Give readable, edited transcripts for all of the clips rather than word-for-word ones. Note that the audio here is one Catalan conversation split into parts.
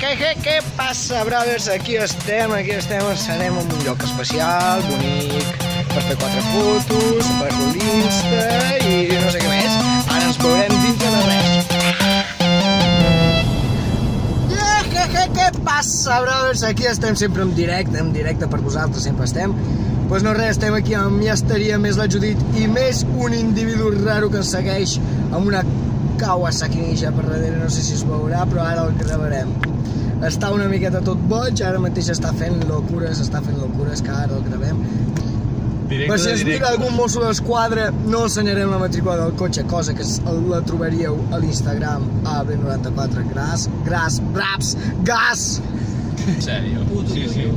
Què passa, brothers? Aquí estem, serem en un lloc especial, bonic, per fer 4 fotos, per l'Insta i no sé què més. Ara ens veurem dintre de res. Què passa, brothers? Aquí estem sempre en directe per vosaltres, sempre estem. Doncs no res, estem aquí amb Ja estaria més la Judit i més un individu raro que ens segueix amb una Kawasaki per darrere, no sé si es veurà, però ara el gravarem. Està una miqueta tot boig, ara mateix està fent locures, que ara el gravem. Per si es mira algun mosso d'esquadra, no ensenyarem la matrícula del cotxe, cosa que la trobaríeu a l'Instagram AB94 gas! En sèrio? Sí.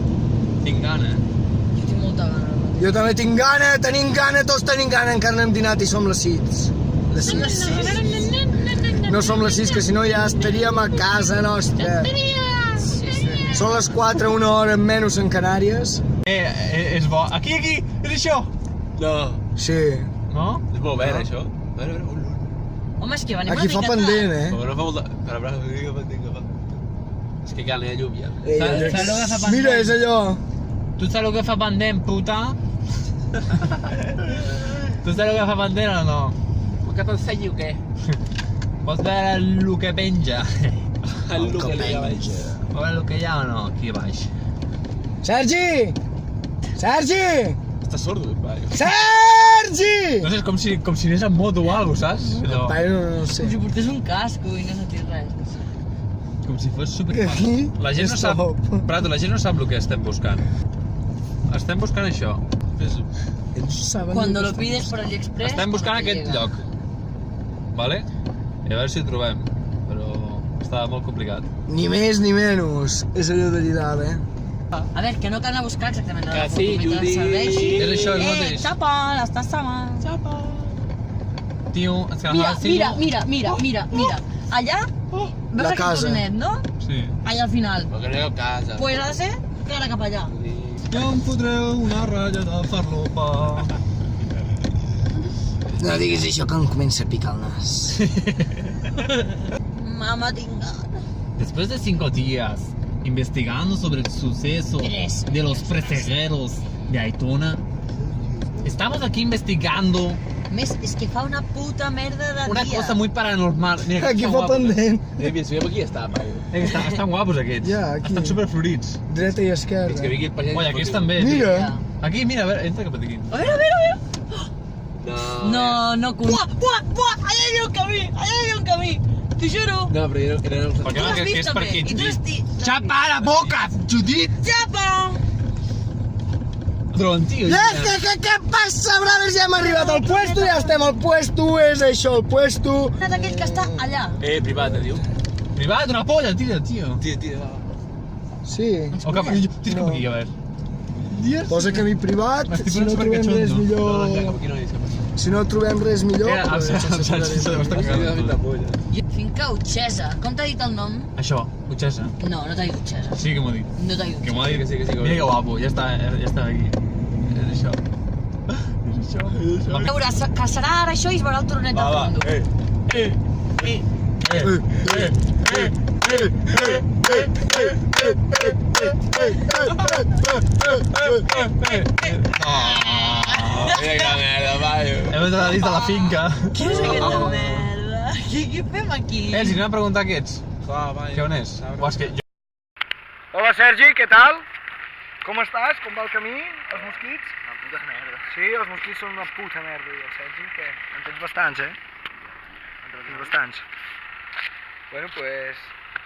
Tinc gana. Jo tinc molta gana. Jo també tinc gana, tots tenim gana, encara no hem dinat i som les 6. No som les 6, que si no ja estaríem a casa nostra. Són les 4, una hora menys en Canàries. És bo. Aquí, és això? No. Sí. No? És molt verd, això. A veure, Home, és que venim una Aquí fa pendent, eh? Però no fa molt de... Espera. És que cal, hi ha llum, ja. Saps el que fa pendent? Mira, és allò. Tu saps el que fa pendent, puta? Tu saps el que fa pendent o no? Que t'ensenyi o què? Pots veure el que penja? El que penja. Pots veure el que hi ha o no, aquí baix? Sergi! Estàs sordo, paio. Sergi! No sé, és com si anés en moto o alguna cosa, saps? Allò, Paio, no sé. Com si portés un casco i no sentis res. com si fos Aquí superfàcil. La gent no sap... stop. Prato, la gent no sap el que estem buscant. Estem buscant això. Cuando lo pides por AliExpress... Estem buscant aquest lloc. Vale? I a veure si ho trobem. Però està molt complicat. Ni més ni menys. És allò de lligar, eh? A veure, que no cal anar a buscar exactament la Que sí, foto mentre Judit. serveix. És això, és el mateix. Xapa, estàs sama. Tio, és que Mira. Allà, veus La aquest casa. tornet, no? Sí. Allà al final. Però que no hi ha casa. Pues ha de ser cara cap allà. Jo em fotreu una ratlla de farlopa. No diguis això que em comença a picar el nas. Mama, tinc gana. Después de 5 días investigando sobre el suceso de los presegueros de Aitona, estamos aquí investigando Més, és que fa una puta merda de una dia. cosa muy paranormal. Mira, Aquí estan fa guapos, pendent. Mira, si aquí està, paio. Estan guapos aquests. Ja, aquí. Estan superflorits. Dreta i Fins que esquerra. vingui el pagès... Oi, aquests també. Mira. Aquí, mira, a veure, entra cap aquí. A veure. No. No, Buah, allà hi ha un camí, t'ho juro. No, però eren els... Per què Tu no, l'has que vist és per també, aquí? i tu l'has dit. Xapa la boca, Judit! Xapa! Dron, tio. Què passa, brothers? Ja hem arribat al puesto, ja estem al puesto, és això, el puesto. És aquell que està allà. privat, diu. Privat, una polla, tira, tio. Tira, va. Sí. O cap, tira cap aquí, a veure. Posa camí privat, si no trobem res millor... Aquí no hi és cap. Si no trobem res millor... Mira, el Sergi se deu estar cagant. Finca Utxesa. Com t'ha dit el nom? Això, Utxesa. No t'ha dit Utxesa. Sí que m'ho ha dit. No t'ha dit Que m'ho Utxesa. ha dit. Que sí. Mira que guapo, ja està aquí. És això. És això. A veure, que serà ara això i es veurà el tornet de fondo. Mira que merda, paio. Hem entrat dins de la finca. Què és aquesta merda? Què fem aquí? Si anem a preguntar què ets. Clar, paio. Què on és? O és que jo... Hola, Sergi, què tal? Com estàs? Com va el camí? Els mosquits? Una puta merda. Sí, els mosquits són una puta merda, i el Sergi, què? En tens bastants, eh? En tens bastants. Bueno, pues,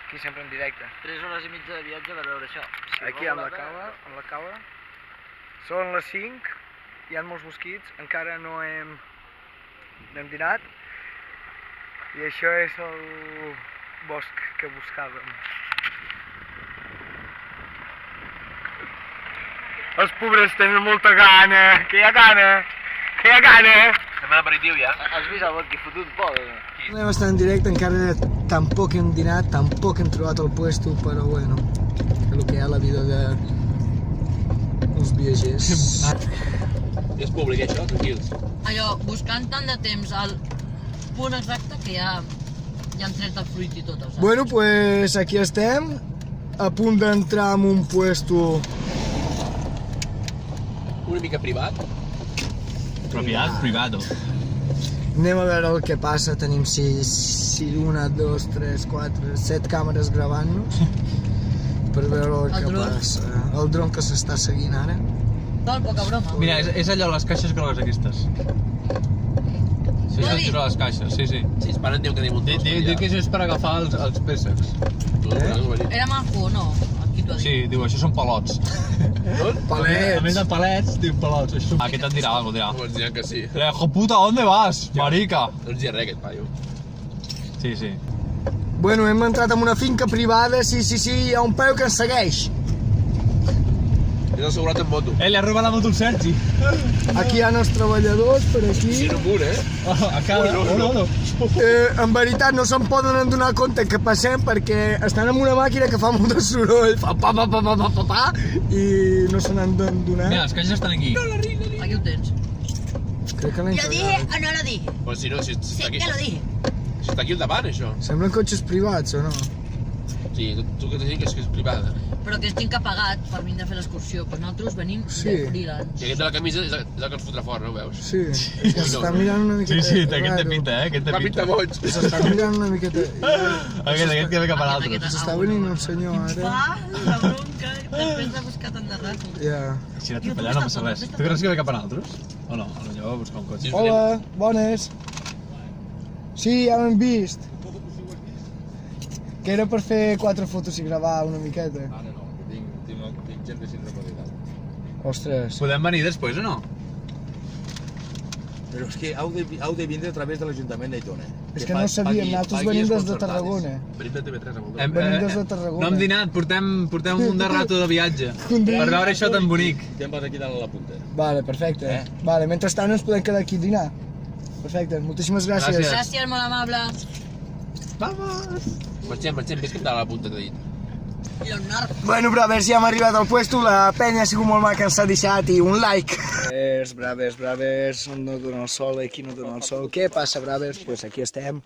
aquí sempre en directe. 3 hores i mitja de viatge per veure això. Aquí amb la cava. Són les 5, hi ha molts mosquits, encara no hem dinat. I això és el bosc que buscàvem. Els pobres tenen molta gana, que hi ha gana. Estem a l'aperitiu, ja. Has vist el que fotut por? Anem a estar en directe, encara tampoc hem dinat, tampoc hem trobat el puesto, però bueno, és el que hi ha a la vida de uns viatgers. És públic, això, tranquils. Allò, buscant tant de temps al punt exacte que ja han tret el fruit i tot, saps? Bueno, pues aquí estem, a punt d'entrar en un puesto... Una mica privat. Propietat privado. Anem a veure el que passa, tenim 1, 2, 3, 4, 7 càmeres gravant-nos per veure el que passa. El dron que s'està seguint ara. Vol, poca broma. Mira, és allò, les caixes grogues aquestes. Sí, Ho ha són dit? les caixes, sí, sí. Si es paren, diu que tenim un tros. Diu que això és per agafar els préssecs. Era maco o no? Aquí t'ho ha dit. Sí, diu, això són palots. Palets! A més de palets, diu palots. Aquest et dirà alguna cosa, No ens diran que sí. dirà. Hijo puta, ¿dónde vas, marica? No ens dirà res, aquest paio. Sí, sí. Bueno, hem entrat en una finca privada, sí, hi ha un paio que ens segueix. És assegurat en moto. Li ha robat la moto al Sergi. Aquí hi ha els treballadors, per aquí. Sí, no mur, eh? A cada... no. En veritat no se'n poden adonar compte que passem perquè estan amb una màquina que fa molt de soroll, fa pa, i no se n'han d'adonar. Mira, les caixes estan aquí. Aquí ho tens. Crec que l'he Lo dije encarregat. o no lo dije. Però si no, si Sí, està aquí, que lo dije. si està aquí al davant, això. Semblen cotxes privats, o no? Sí, tu que t'has dit que és privada. Però que estic pagat per venir a fer l'excursió. Però nosaltres venim Sí. de freelance. I aquest de la camisa és el que ens fotrà fora, no ho veus? Sí, és que s'està mirant una miqueta... Sí, té aquesta raro. pinta, aquest té Va pinta pinta. boig. S'està mirant una miqueta... Aquest que ve cap a l'altre. S'està venint un senyor ara. Va, la bronca, després de buscar tant de rato. Ja. Si no t'ho allà no passa res. Tu creus que ve cap a l'altres? O no? Potser va buscar un cotxe. Hola, bones. Sí, ja l'hem vist. Que era per fer 4 fotos i gravar una miqueta. Ara no, que tinc gent de sindicalitat. Ostres. Podem venir després o no? Però és que heu de vindre a través de l'Ajuntament d'Aitona. És que no sabíem, nosaltres venim des de Tarragona. Venim de TV3 amb el Venim des de Tarragona. No hem dinat, portem un de rato de viatge. Un dia. Per veure això tan bonic. Te'n vas aquí dalt a la punta. Vale, perfecte. Vale, mentrestant ens podem quedar aquí a dinar. Perfecte, moltíssimes gràcies. Gràcies. Gràcies, molt amable. Marxem, ves que em dalt a la punta, t'he dit. Leonardo. Bueno, brothers, ja hem arribat al puesto, la penya ha sigut molt maca, ens ha deixat i un like. Bravers, on no dona el sol, aquí no dona el sol. Què passa, bravers? Pues aquí estem,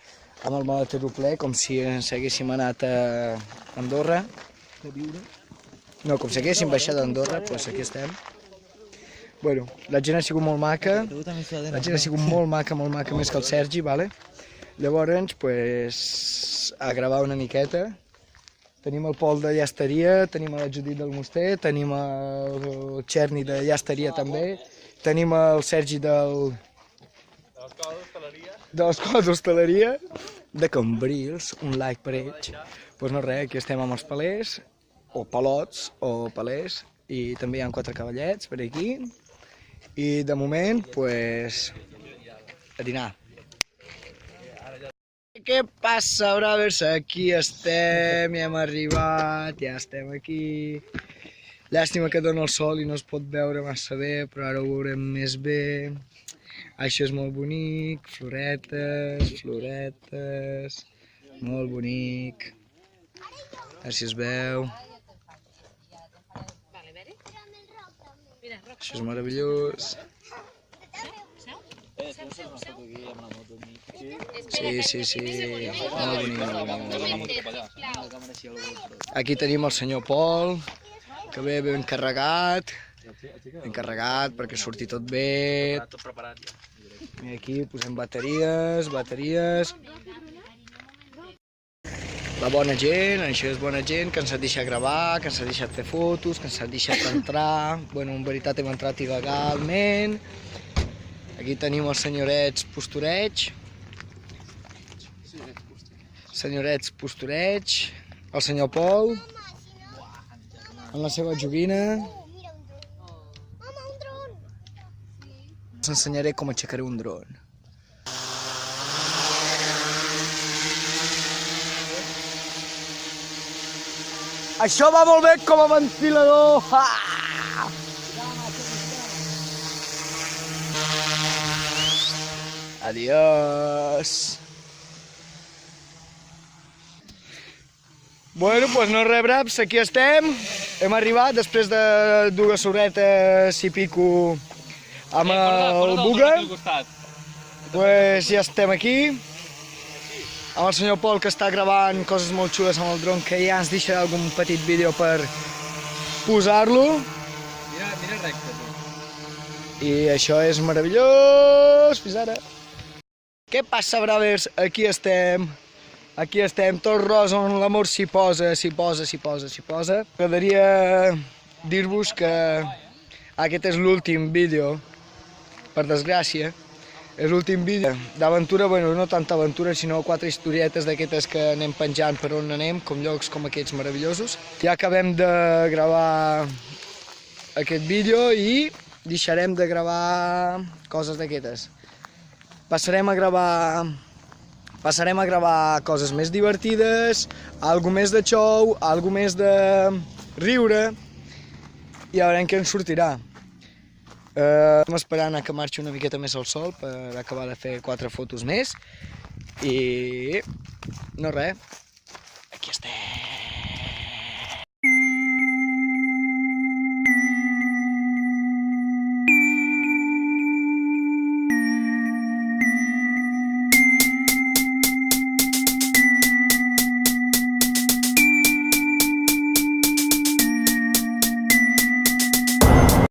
amb el maletero ple, com si ens haguéssim anat a Andorra. No, com si haguéssim baixat d'Andorra, pues aquí estem. Bueno, la gent ha sigut molt maca, la gent ha sigut molt maca, més que el Sergi, vale? Llavors, pues, a gravar una miqueta. Tenim el Pol de Llasteria, tenim la Judit del Moster, tenim el Xerni de Llasteria també, tenim el Sergi de l'Escola d'Hostaleria, de Cambrils, un like per ells. Doncs no res, aquí estem amb els palers, o palots, o palers, i també hi ha 4 cavallets per aquí. I de moment, pues, a dinar. Què passa, bravers? Aquí estem, ja hem arribat, ja estem aquí. Llàstima que dona el sol i no es pot veure massa bé, però ara ho veurem més bé. Això és molt bonic, floretes, molt bonic. A veure si es veu. Això és meravellós. Sí, molt bonic. Aquí tenim el senyor Pol, que ve ben carregat perquè surti tot bé. Tot preparat, ja. I aquí posem bateries. La bona gent, això és bona gent, que ens ha deixat gravar, que ens ha deixat fer fotos, que ens ha deixat entrar. Bueno, en veritat hem entrat il·legalment. Aquí tenim els senyorets Postoreig. El senyor Pol, amb la seva joguina. Us ensenyaré com aixecaré un dron. Això va molt bé com a ventilador! Adiós! Bueno, doncs no res, braps, aquí estem. Hem arribat després de 2 horetes i pico amb el Buga. Pues ja estem aquí. amb el senyor Pol, que està gravant coses molt xules amb el dron, que ja ens deixarà algun petit vídeo per posar-lo. Mira recte, tu. I això és meravellós, fins ara. Què passa, bravers? Aquí estem, tot rosa, on l'amor s'hi posa, s'hi posa. M'agradaria dir-vos que aquest és l'últim vídeo, per desgràcia. És l'últim vídeo d'aventura, bueno, no tanta aventura, sinó 4 historietes d'aquestes que anem penjant per on anem, com llocs com aquests meravellosos. Ja acabem de gravar aquest vídeo i deixarem de gravar coses d'aquestes. Passarem a gravar coses més divertides, algo més de show, algo més de riure, i ja veurem què ens sortirà. Estem esperant a que marxi una miqueta més el sol per acabar de fer 4 fotos més i no res.